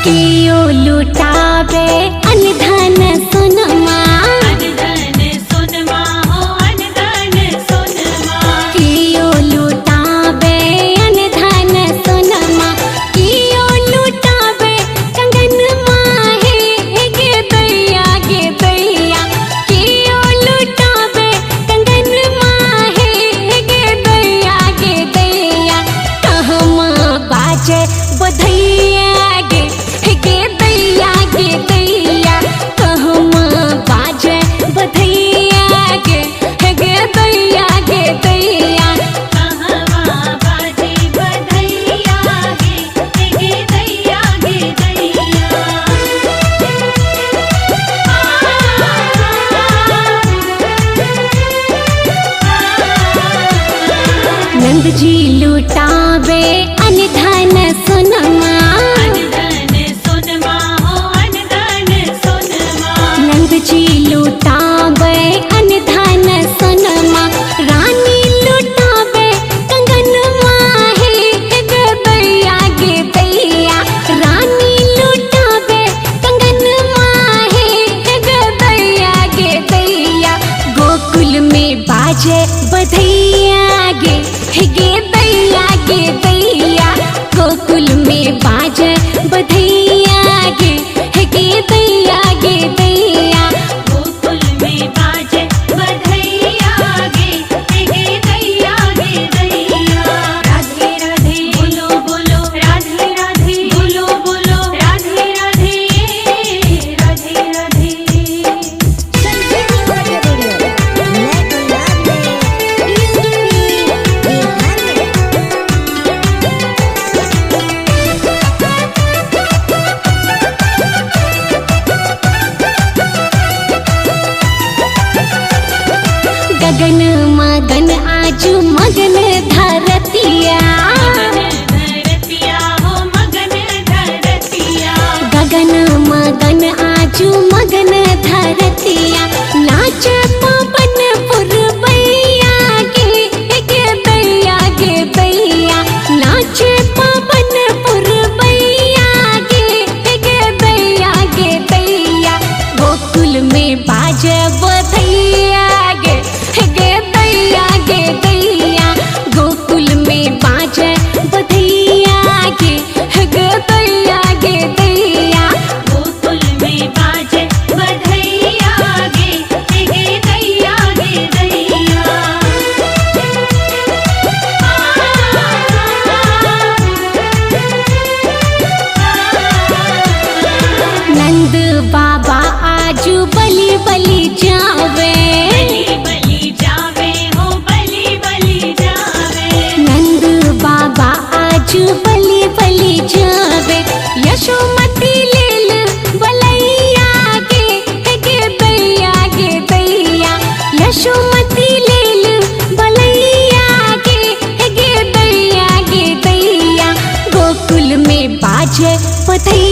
कियो लुटावे अनधन सोनमा, अनधन सोनमा हो अनधन सोनमा। कियो लुटावे अनधन सोनमा, कियो लुटावे कंगन माहे गे दैया कियो लुटावे कंगन माहे गे दैया कहमा बाजे बधैया गे दैया कहमा बाजे बधैया गे दैया कहवा बाजे बधैया गे दैया नंद जी लुटावे अनधन सोनमा, अनधन सोनमा हो अनधन सोनमा। नंद जी लुटावे अनधन सोनमा, रानी लुटावे कंगन माहे गे दैया रानी लुटावे कंगन माहे गे दैया गोकुल में बाजे बधैया गे दैया गोकुल में बाजे बधैया गे दैया गोकुल में बाजे बधैया गे दैया राधे राधे बोलो बोलो राधे राधे बोलो बोलो राधे राधे राधे राधे। गगन मगन आजू मगन धरतिया, धरतिया हो मगन धरतिया। गगन मगन आजू मगन धरतिया, नाच पवन पुरवैया गे दैया नाच पवन पुरवैया गे दैया गोकुल में बाजे बधैया गे दैया गोकुल में बाजे बधैया गे दैया गोकुल में बाजे बधैया गे दैया नंद बाबा आजू बलि बलि जावे, बलि जावे हो बलि जावे। नंद बाबा आजू बलि बलि जावे, यशोमती लेल बलैया गे दैया यशोमती लेल बलैया गे दैया गोकुल में बाजे बधैया